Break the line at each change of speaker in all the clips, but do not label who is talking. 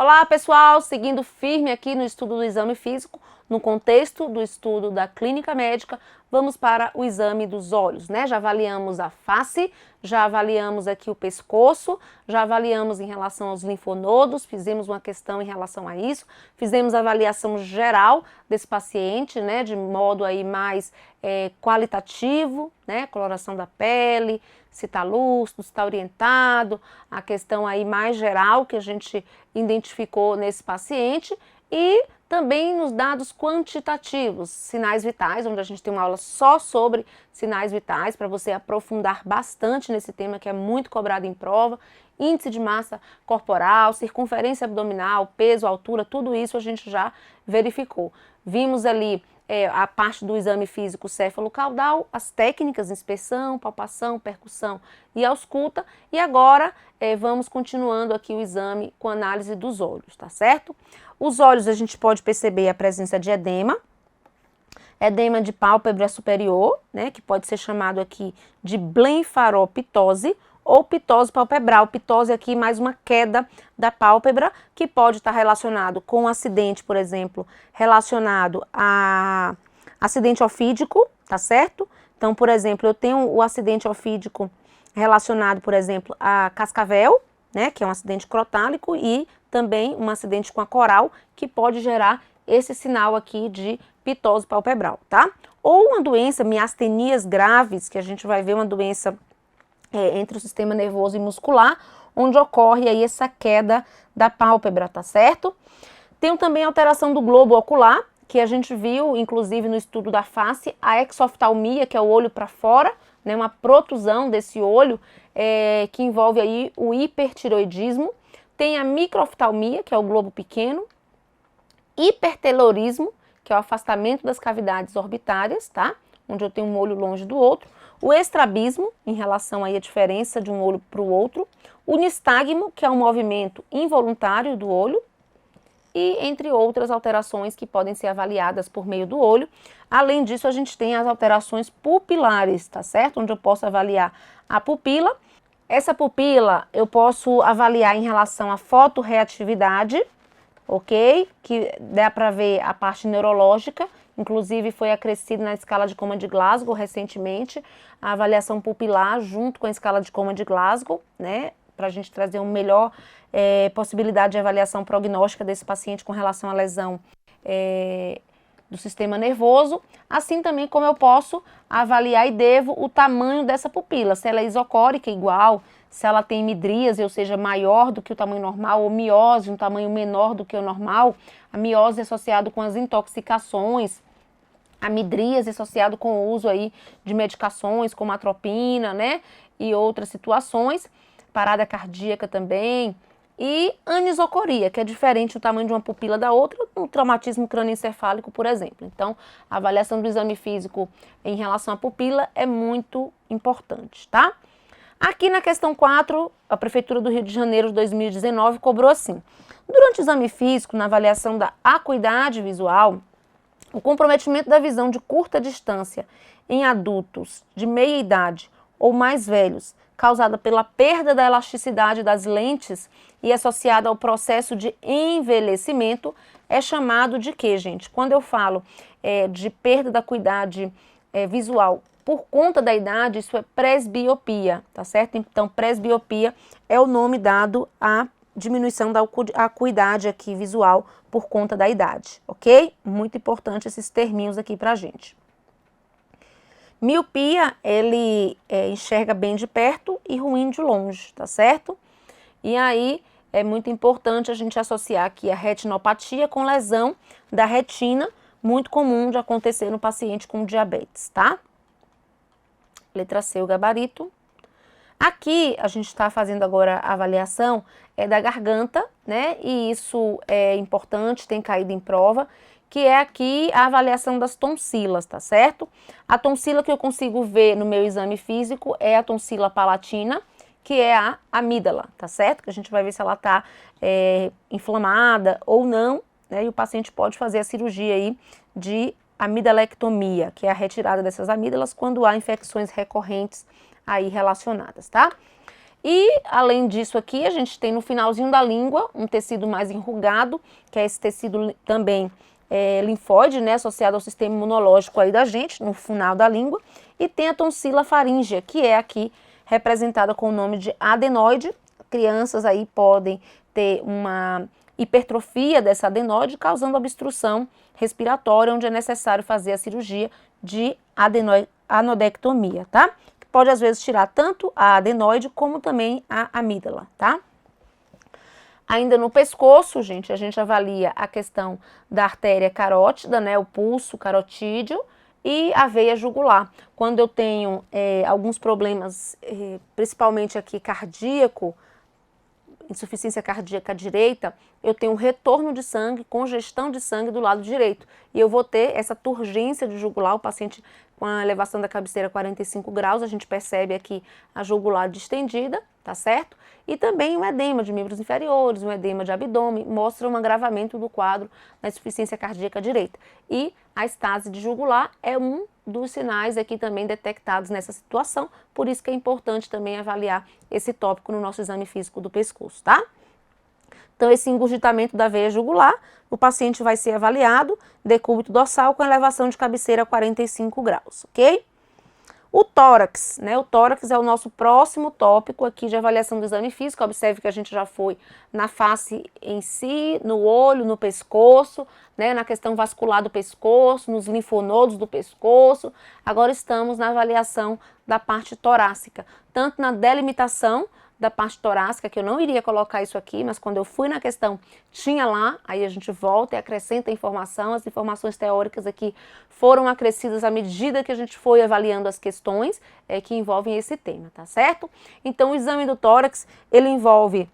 Olá pessoal, seguindo firme aqui no estudo do exame físico, no contexto do estudo da clínica médica, vamos para o exame dos olhos, né? Já avaliamos a face, já avaliamos aqui o pescoço, já avaliamos em relação aos linfonodos, fizemos uma questão em relação a isso, fizemos a avaliação geral desse paciente, né? De modo aí mais qualitativo, né? Coloração da pele, se está lúcido, se está orientado, a questão aí mais geral que a gente identificou nesse paciente e também nos dados quantitativos, sinais vitais, onde a gente tem uma aula só sobre sinais vitais, para você aprofundar bastante nesse tema que é muito cobrado em prova, índice de massa corporal, circunferência abdominal, peso, altura, tudo isso a gente já verificou. Vimos ali a parte do exame físico céfalo-caudal, as técnicas, inspeção, palpação, percussão e ausculta, e agora vamos continuando aqui o exame com análise dos olhos, tá certo? Os olhos a gente pode perceber a presença de edema de pálpebra superior, né, que pode ser chamado aqui de blenfaroptose ou pitose palpebral. Pitose aqui mais uma queda da pálpebra, que pode estar relacionado com um acidente, por exemplo, relacionado a acidente ofídico, tá certo? Então, por exemplo, eu tenho o acidente ofídico relacionado, por exemplo, a cascavel, né, que é um acidente crotálico, e também um acidente com a coral, que pode gerar esse sinal aqui de pitose palpebral, tá? Ou uma doença, miastenias graves, que a gente vai ver uma doença entre o sistema nervoso e muscular, onde ocorre aí essa queda da pálpebra, tá certo? Tem também a alteração do globo ocular, que a gente viu, inclusive, no estudo da face, a exoftalmia, que é o olho para fora, né, uma protusão desse olho, que envolve aí o hipertiroidismo. Tem a microoftalmia, que é o globo pequeno, hipertelorismo, que é o afastamento das cavidades orbitárias, tá? Onde eu tenho um olho longe do outro. O estrabismo, em relação aí à diferença de um olho para o outro. O nistagmo, que é um movimento involuntário do olho. E entre outras alterações que podem ser avaliadas por meio do olho. Além disso, a gente tem as alterações pupilares, tá certo? Onde eu posso avaliar a pupila. Essa pupila eu posso avaliar em relação à fotorreatividade, ok? Que dá para ver a parte neurológica, inclusive foi acrescido na escala de Coma de Glasgow recentemente, a avaliação pupilar junto com a escala de Coma de Glasgow, né? Para a gente trazer uma melhor possibilidade de avaliação prognóstica desse paciente com relação à lesão do sistema nervoso, assim também como eu posso avaliar e devo o tamanho dessa pupila, se ela é isocórica igual, se ela tem midríase, ou seja, maior do que o tamanho normal, ou miose, um tamanho menor do que o normal. A miose é associado com as intoxicações, a midríase é associado com o uso aí de medicações como atropina, né, e outras situações, parada cardíaca também. E anisocoria, que é diferente o tamanho de uma pupila da outra, no traumatismo crânioencefálico, por exemplo. Então, a avaliação do exame físico em relação à pupila é muito importante, tá? Aqui na questão 4, a Prefeitura do Rio de Janeiro de 2019 cobrou assim: durante o exame físico, na avaliação da acuidade visual, o comprometimento da visão de curta distância em adultos de meia idade ou mais velhos, causada pela perda da elasticidade das lentes e associada ao processo de envelhecimento, é chamado de quê, gente? Quando eu falo de perda da acuidade visual por conta da idade, isso é presbiopia, tá certo? Então, presbiopia é o nome dado à diminuição da acuidade aqui visual por conta da idade, ok? Muito importante esses terminhos aqui pra gente. Miopia, ele enxerga bem de perto e ruim de longe, tá certo? E aí é muito importante a gente associar aqui a retinopatia com lesão da retina, muito comum de acontecer no paciente com diabetes, tá? Letra C, o gabarito. Aqui a gente está fazendo agora a avaliação da garganta, né? E isso é importante, tem caído em prova, que é aqui a avaliação das tonsilas, tá certo? A tonsila que eu consigo ver no meu exame físico é a tonsila palatina, que é a amígdala, tá certo? Que a gente vai ver se ela tá inflamada ou não, né? E o paciente pode fazer a cirurgia aí de amidalectomia, que é a retirada dessas amígdalas quando há infecções recorrentes aí relacionadas, tá? E, além disso aqui, a gente tem no finalzinho da língua um tecido mais enrugado, que é esse tecido também linfóide, né, associado ao sistema imunológico aí da gente, no final da língua. E tem a tonsila faríngea, que é aqui representada com o nome de adenoide. Crianças aí podem ter uma hipertrofia dessa adenoide, causando obstrução respiratória, onde é necessário fazer a cirurgia de anodectomia, tá? Pode, às vezes, tirar tanto a adenoide como também a amígdala, tá? Ainda no pescoço, gente, a gente avalia a questão da artéria carótida, né? O pulso carotídeo e a veia jugular. Quando eu tenho alguns problemas, principalmente aqui cardíaco, insuficiência cardíaca direita, eu tenho retorno de sangue, congestão de sangue do lado direito. E eu vou ter essa turgência de jugular, o paciente com a elevação da cabeceira 45 graus, a gente percebe aqui a jugular distendida, tá certo? E também um edema de membros inferiores, um edema de abdômen, mostra um agravamento do quadro da insuficiência cardíaca direita. E a estase de jugular é um dos sinais aqui também detectados nessa situação, por isso que é importante também avaliar esse tópico no nosso exame físico do pescoço, tá? Então, esse engurgitamento da veia jugular, o paciente vai ser avaliado, decúbito dorsal com elevação de cabeceira a 45 graus, ok? O tórax, né? O tórax é o nosso próximo tópico aqui de avaliação do exame físico. Observe que a gente já foi na face em si, no olho, no pescoço, né? Na questão vascular do pescoço, nos linfonodos do pescoço. Agora estamos na avaliação da parte torácica, tanto na delimitação da parte torácica, que eu não iria colocar isso aqui, mas quando eu fui na questão, tinha lá, aí a gente volta e acrescenta informação, as informações teóricas aqui foram acrescidas à medida que a gente foi avaliando as questões que envolvem esse tema, tá certo? Então, o exame do tórax, ele envolve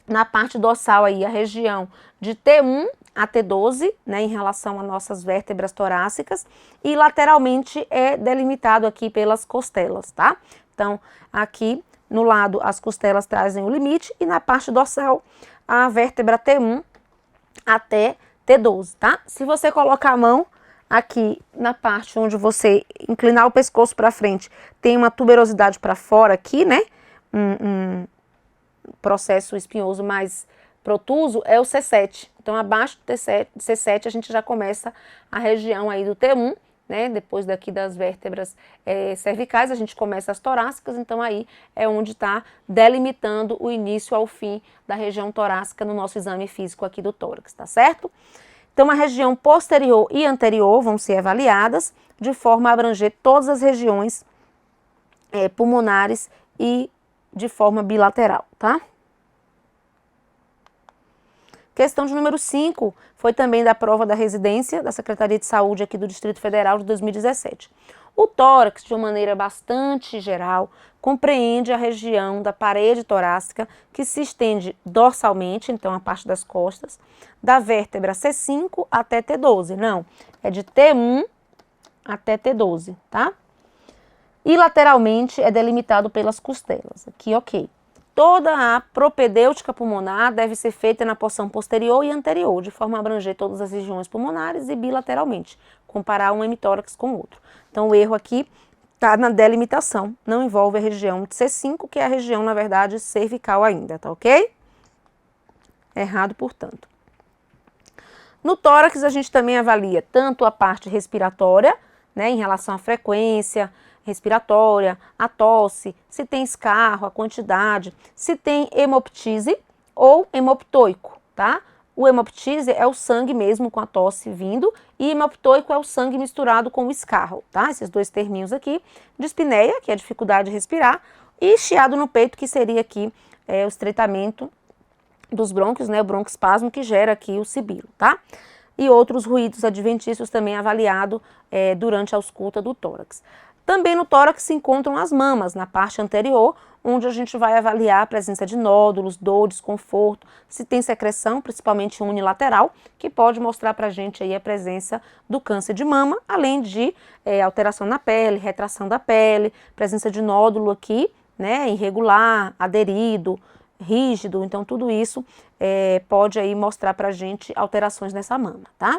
na parte dorsal aí a região de T1 a T12, né, em relação às nossas vértebras torácicas, e lateralmente é delimitado aqui pelas costelas, tá? Então, aqui no lado, as costelas trazem o limite e na parte dorsal, a vértebra T1 até T12, tá? Se você colocar a mão aqui na parte onde você inclinar o pescoço para frente, tem uma tuberosidade para fora aqui, né? Um processo espinhoso mais protuso é o C7. Então, abaixo do C7, a gente já começa a região aí do T1, né? Depois daqui das vértebras cervicais, a gente começa as torácicas, então aí é onde está delimitando o início ao fim da região torácica no nosso exame físico aqui do tórax, tá certo? Então, a região posterior e anterior vão ser avaliadas de forma a abranger todas as regiões pulmonares e de forma bilateral, tá? Questão de número 5 foi também da prova da residência da Secretaria de Saúde aqui do Distrito Federal de 2017. O tórax, de uma maneira bastante geral, compreende a região da parede torácica que se estende dorsalmente, então a parte das costas, da vértebra C5 até T12. Não, é de T1 até T12, tá? E lateralmente é delimitado pelas costelas. Aqui, ok. Toda a propedêutica pulmonar deve ser feita na porção posterior e anterior, de forma a abranger todas as regiões pulmonares e bilateralmente, comparar um hemitórax com o outro. Então, o erro aqui está na delimitação, não envolve a região de C5, que é a região, na verdade, cervical ainda, tá ok? Errado, portanto. No tórax, a gente também avalia tanto a parte respiratória, né, em relação à frequência respiratória, a tosse, se tem escarro, a quantidade, se tem hemoptise ou hemoptoico, tá? O hemoptise é o sangue mesmo com a tosse vindo e hemoptoico é o sangue misturado com o escarro, tá? Esses dois terminhos aqui, dispneia, que é a dificuldade de respirar, e chiado no peito, que seria aqui o estreitamento dos brônquios, né? O broncoespasmo que gera aqui o sibilo, tá? E outros ruídos adventícios também avaliado durante a ausculta do tórax. Também no tórax se encontram as mamas, na parte anterior, onde a gente vai avaliar a presença de nódulos, dor, desconforto, se tem secreção, principalmente unilateral, que pode mostrar para a gente aí a presença do câncer de mama, além de alteração na pele, retração da pele, presença de nódulo aqui, né, irregular, aderido, rígido, então tudo isso pode aí mostrar para a gente alterações nessa mama, tá?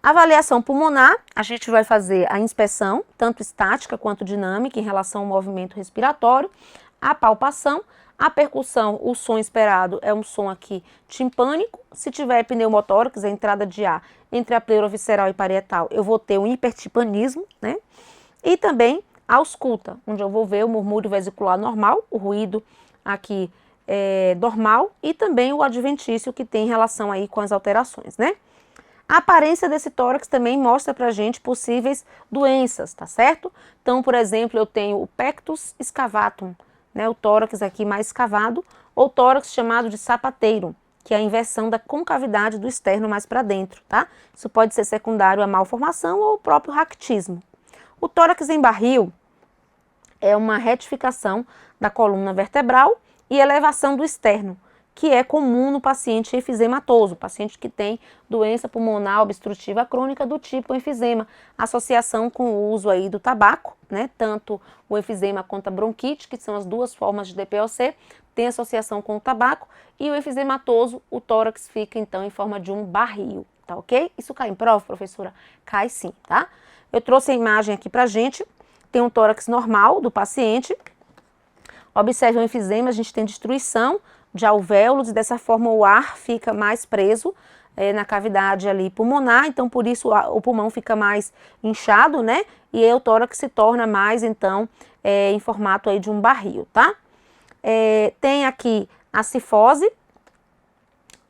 Avaliação pulmonar, a gente vai fazer a inspeção, tanto estática quanto dinâmica, em relação ao movimento respiratório. a palpação, a percussão, o som esperado é um som aqui timpânico. Se tiver pneumotórax, a entrada de ar entre a pleura visceral e parietal, eu vou ter um hipertimpanismo, né? E também a ausculta, onde eu vou ver o murmúrio vesicular normal, o ruído aqui normal, e também o adventício que tem relação aí com as alterações, né? A aparência desse tórax também mostra pra gente possíveis doenças, tá certo? Então, por exemplo, eu tenho o pectus excavatum, né, o tórax aqui mais escavado, ou tórax chamado de sapateiro, que é a inversão da concavidade do externo mais para dentro, tá? Isso pode ser secundário à malformação ou o próprio ractismo. O tórax em barril é uma retificação da coluna vertebral e elevação do externo, que é comum no paciente efizematoso, paciente que tem doença pulmonar obstrutiva crônica do tipo enfisema, associação com o uso aí do tabaco, né? Tanto o enfisema quanto a bronquite, que são as duas formas de DPOC, tem associação com o tabaco, e o efizematoso, o tórax fica então em forma de um barril, tá ok? Isso cai em prova, professora? Cai sim, tá? Eu trouxe a imagem aqui pra gente, tem um tórax normal do paciente, observe o enfisema, a gente tem destruição de alvéolos, e dessa forma o ar fica mais preso na cavidade ali pulmonar, então por isso o pulmão fica mais inchado, né? E aí o tórax se torna mais, então, em formato aí de um barril, tá? Tem aqui a cifose,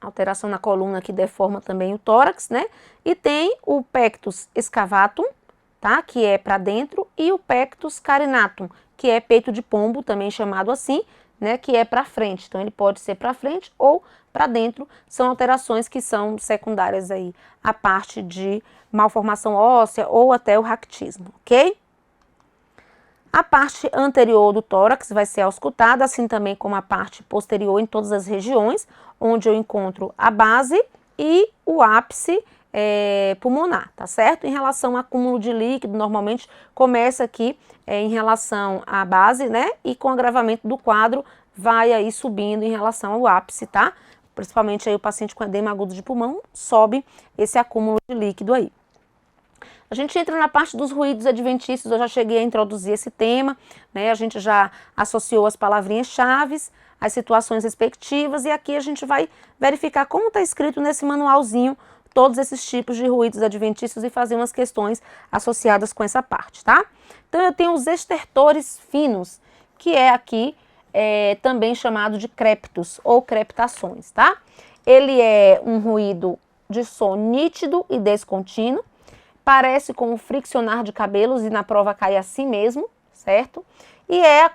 alteração na coluna que deforma também o tórax, né? E tem o pectus excavatum, tá? Que é para dentro, e o pectus carinatum, que é peito de pombo, também chamado assim, né, que é para frente. Então ele pode ser para frente ou para dentro. São alterações que são secundárias aí à parte de malformação óssea ou até o ractismo, ok? A parte anterior do tórax vai ser auscultada, assim também como a parte posterior em todas as regiões, onde eu encontro a base e o ápice pulmonar, tá certo? Em relação ao acúmulo de líquido, normalmente começa aqui em relação à base, né? E com o agravamento do quadro, vai aí subindo em relação ao ápice, tá? Principalmente aí o paciente com edema agudo de pulmão, sobe esse acúmulo de líquido aí. A gente entra na parte dos ruídos adventícios, eu já cheguei a introduzir esse tema, né? A gente já associou as palavrinhas-chave, as situações respectivas, e aqui a gente vai verificar como está escrito nesse manualzinho todos esses tipos de ruídos adventícios e fazer umas questões associadas com essa parte, tá? Então eu tenho os estertores finos, que é aqui também chamado de creptos ou creptações, tá? Ele é um ruído de som nítido e descontínuo, parece com o friccionar de cabelos e na prova cai assim mesmo, certo? E é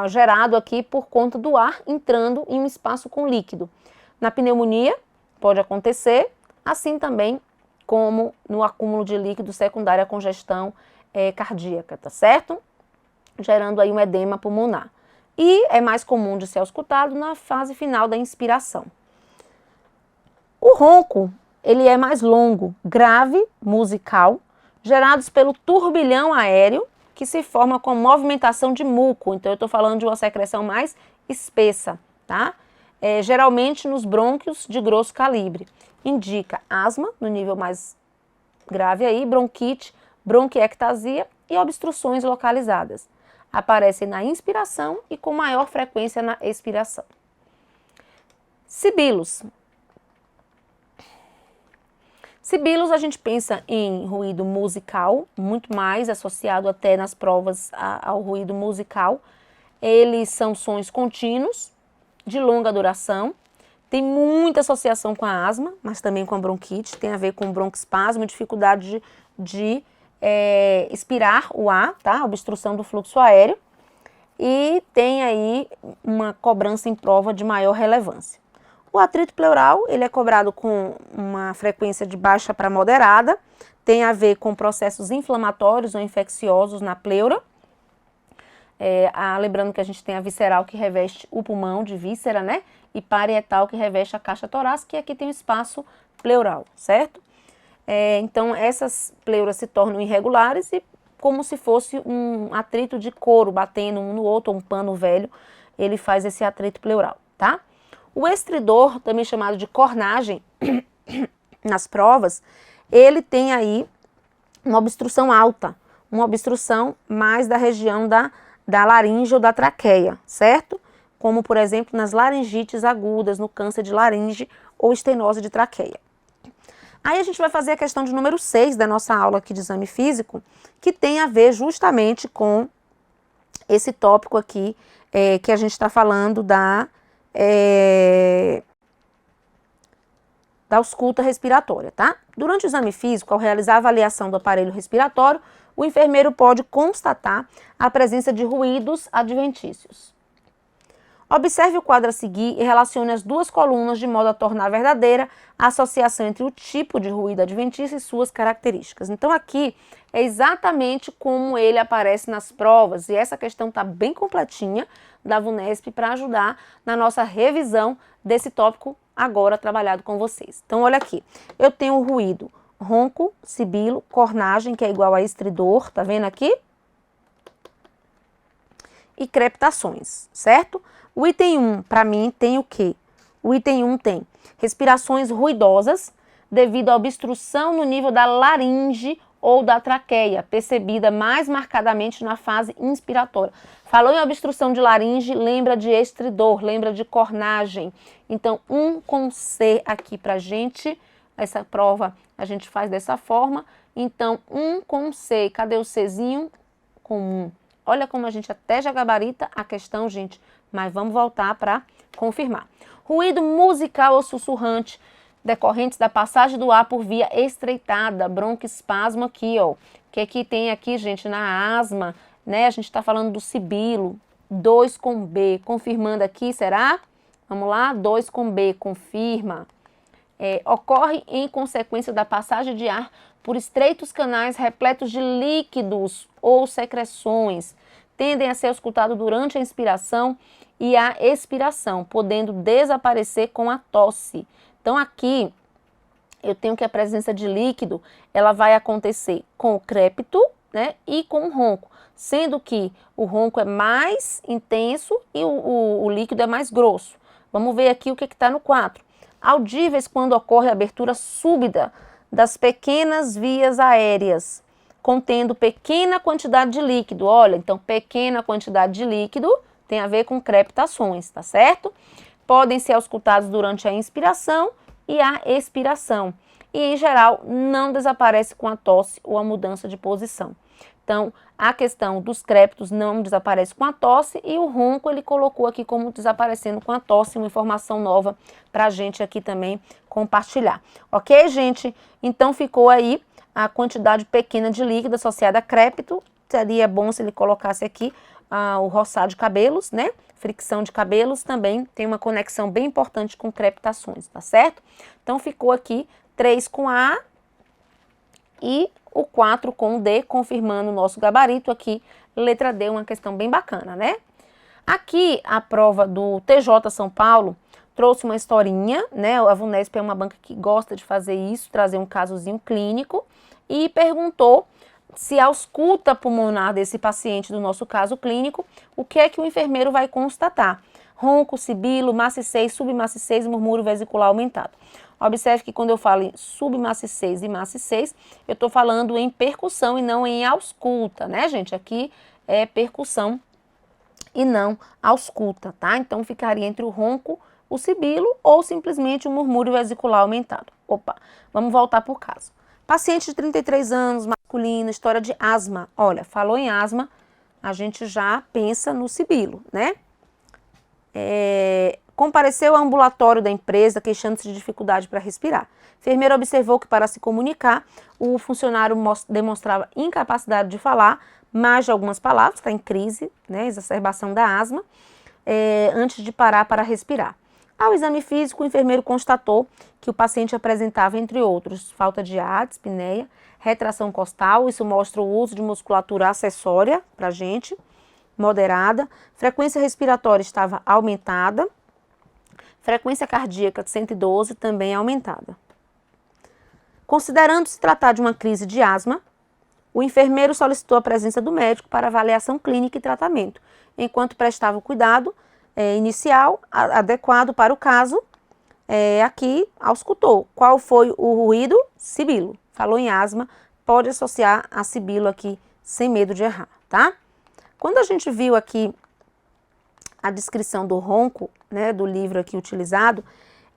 gerado aqui por conta do ar entrando em um espaço com líquido. Na pneumonia pode acontecer, assim também como no acúmulo de líquido secundário à congestão cardíaca, tá certo? Gerando aí um edema pulmonar. E é mais comum de ser auscultado na fase final da inspiração. O ronco, ele é mais longo, grave, musical, gerados pelo turbilhão aéreo, que se forma com movimentação de muco. Então eu estou falando de uma secreção mais espessa, tá? Geralmente nos brônquios de grosso calibre. Indica asma, no nível mais grave aí, bronquite, bronquiectasia e obstruções localizadas. Aparecem na inspiração e com maior frequência na expiração. Sibilos. Sibilos a gente pensa em ruído musical, muito mais associado até nas provas ao ruído musical. Eles são sons contínuos, de longa duração, tem muita associação com a asma, mas também com a bronquite, tem a ver com broncoespasmo, dificuldade de expirar o ar, tá? Obstrução do fluxo aéreo, e tem aí uma cobrança em prova de maior relevância. O atrito pleural, ele é cobrado com uma frequência de baixa para moderada, tem a ver com processos inflamatórios ou infecciosos na pleura. Lembrando que a gente tem a visceral que reveste o pulmão de víscera, né? E parietal que reveste a caixa torácica, e aqui tem o espaço pleural, certo? Então essas pleuras se tornam irregulares e como se fosse um atrito de couro batendo um no outro, um pano velho, ele faz esse atrito pleural, tá? O estridor, também chamado de cornagem, nas provas, ele tem aí uma obstrução alta, uma obstrução mais da região da da laringe ou da traqueia, certo? Como, por exemplo, nas laringites agudas, no câncer de laringe ou estenose de traqueia. Aí a gente vai fazer a questão de número 6 da nossa aula aqui de exame físico, que tem a ver justamente com esse tópico aqui, que a gente está falando da ausculta respiratória, tá? Durante o exame físico, ao realizar a avaliação do aparelho respiratório, o enfermeiro pode constatar a presença de ruídos adventícios. Observe o quadro a seguir e relacione as duas colunas de modo a tornar verdadeira a associação entre o tipo de ruído adventício e suas características. Então aqui é exatamente como ele aparece nas provas, e essa questão está bem completinha da VUNESP para ajudar na nossa revisão desse tópico agora trabalhado com vocês. Então olha aqui, eu tenho o ruído ronco, sibilo, cornagem, que é igual a estridor, tá vendo aqui? E crepitações, certo? O item 1, para mim, tem o quê? O item 1 tem respirações ruidosas devido à obstrução no nível da laringe ou da traqueia, percebida mais marcadamente na fase inspiratória. Falou em obstrução de laringe, lembra de estridor, lembra de cornagem. Então, 1 com C aqui pra gente. Essa prova a gente faz dessa forma. Então, 1 com C. Cadê o Czinho? Com 1. Olha como a gente até já gabarita a questão, gente. Mas vamos voltar para confirmar. Ruído musical ou sussurrante, decorrentes da passagem do ar por via estreitada, broncoespasmo aqui, ó. Que tem aqui, gente, na asma, né? A gente está falando do sibilo, 2 com B. Confirmando aqui, será? Vamos lá, 2 com B, confirma. Ocorre em consequência da passagem de ar por estreitos canais repletos de líquidos ou secreções. Tendem a ser auscultados durante a inspiração e a expiração, podendo desaparecer com a tosse. Então aqui eu tenho que a presença de líquido, ela vai acontecer com o crépito, né, e com o ronco, sendo que o ronco é mais intenso e o líquido é mais grosso. Vamos ver aqui o que está no 4. Audíveis quando ocorre a abertura súbita das pequenas vias aéreas, contendo pequena quantidade de líquido. Olha, então pequena quantidade de líquido tem a ver com crepitações, tá certo? Podem ser auscultados durante a inspiração e a expiração. E, em geral, não desaparece com a tosse ou a mudança de posição. Então, a questão dos crépitos não desaparece com a tosse e o ronco ele colocou aqui como desaparecendo com a tosse, uma informação nova para a gente aqui também compartilhar. Ok, gente? Então, ficou aí a quantidade pequena de líquido associada a crépito. Seria bom se ele colocasse aqui o roçar de cabelos, né? Fricção de cabelos também tem uma conexão bem importante com crepitações, tá certo? Então, ficou aqui 3 com A e o 4 com o D, confirmando o nosso gabarito aqui. Letra D, uma questão bem bacana, né? Aqui, a prova do TJ São Paulo trouxe uma historinha, né? A VUNESP é uma banca que gosta de fazer isso, trazer um casozinho clínico, e perguntou se a ausculta pulmonar desse paciente do nosso caso clínico, o que é que o enfermeiro vai constatar? Ronco, sibilo, maciçez, submaciçez, murmúrio vesicular aumentado. Observe que quando eu falo em submaciçez e maciçez, eu estou falando em percussão e não em ausculta, né, gente? Aqui é percussão e não ausculta, tá? Então, ficaria entre o ronco, o sibilo ou simplesmente o murmúrio vesicular aumentado. Opa, vamos voltar para o caso. Paciente de 33 anos, masculino, história de asma. Olha, falou em asma, a gente já pensa no sibilo, né? Compareceu ao ambulatório da empresa queixando-se de dificuldade para respirar. Enfermeiro observou que para se comunicar, o funcionário demonstrava incapacidade de falar mais de algumas palavras, está em crise, né, exacerbação da asma, antes de parar para respirar. Ao exame físico, o enfermeiro constatou que o paciente apresentava, entre outros, falta de ar, dispneia, retração costal, isso mostra o uso de musculatura acessória para a gente, moderada, frequência respiratória estava aumentada, frequência cardíaca de 112 também aumentada. Considerando se tratar de uma crise de asma, o enfermeiro solicitou a presença do médico para avaliação clínica e tratamento, enquanto prestava o cuidado inicial adequado para o caso. Aqui auscultou. Qual foi o ruído? Sibilo. Falou em asma, pode associar a sibilo aqui sem medo de errar, tá? Quando a gente viu aqui a descrição do ronco, né, do livro aqui utilizado,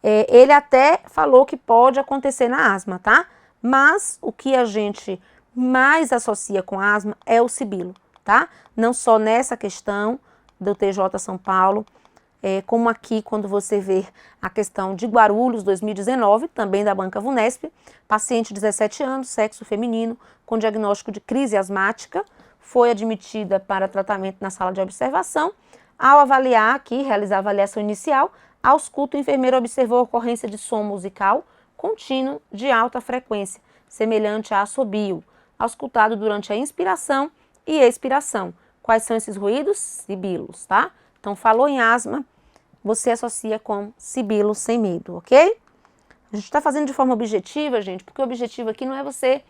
ele até falou que pode acontecer na asma, tá? Mas o que a gente mais associa com asma é o sibilo, tá? Não só nessa questão do TJ São Paulo, como aqui quando você vê a questão de Guarulhos 2019, também da Banca VUNESP, paciente de 17 anos, sexo feminino, com diagnóstico de crise asmática, foi admitida para tratamento na sala de observação. Ao avaliar aqui, realizar a avaliação inicial, a ausculto, o enfermeiro observou a ocorrência de som musical contínuo de alta frequência, semelhante a assobio, auscultado durante a inspiração e expiração. Quais são esses ruídos? Sibilos, tá? Então, falou em asma, você associa com sibilo sem medo, ok? A gente está fazendo de forma objetiva, gente, porque o objetivo aqui não é você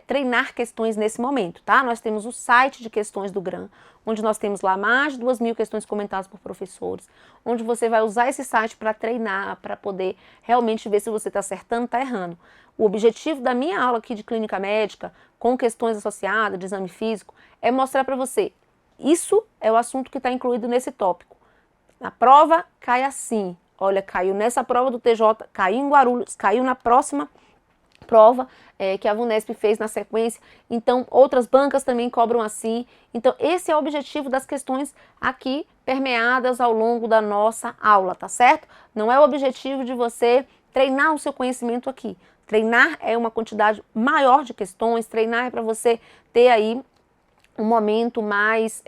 treinar questões nesse momento, tá? Nós temos o site de questões do GRAM, onde nós temos lá mais de 2.000 questões comentadas por professores, onde você vai usar esse site para treinar, para poder realmente ver se você está acertando ou está errando. O objetivo da minha aula aqui de clínica médica, com questões associadas, de exame físico, é mostrar para você, isso é o assunto que está incluído nesse tópico. Na prova, cai assim. Olha, caiu nessa prova do TJ, caiu em Guarulhos, caiu na próxima prova que a VUNESP fez na sequência. Então, outras bancas também cobram assim. Então, esse é o objetivo das questões aqui permeadas ao longo da nossa aula, tá certo? Não é o objetivo de você treinar o seu conhecimento aqui. Treinar é uma quantidade maior de questões, treinar é para você ter aí um momento mais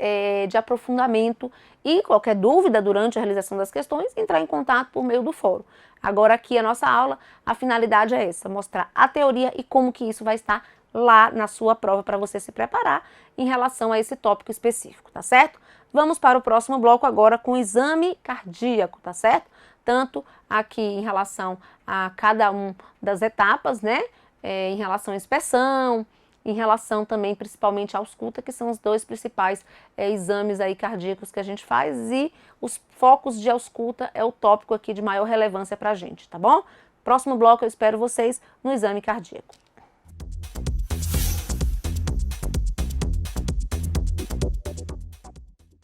de aprofundamento e qualquer dúvida durante a realização das questões, entrar em contato por meio do fórum. Agora aqui a nossa aula, a finalidade é essa, mostrar a teoria e como que isso vai estar lá na sua prova para você se preparar em relação a esse tópico específico, tá certo? Vamos para o próximo bloco agora com o exame cardíaco, tá certo? Tanto aqui em relação a cada uma das etapas, né? Em relação à inspeção, em relação também principalmente à ausculta, que são os dois principais exames aí cardíacos que a gente faz, e os focos de ausculta é o tópico aqui de maior relevância para a gente, tá bom? Próximo bloco eu espero vocês no exame cardíaco.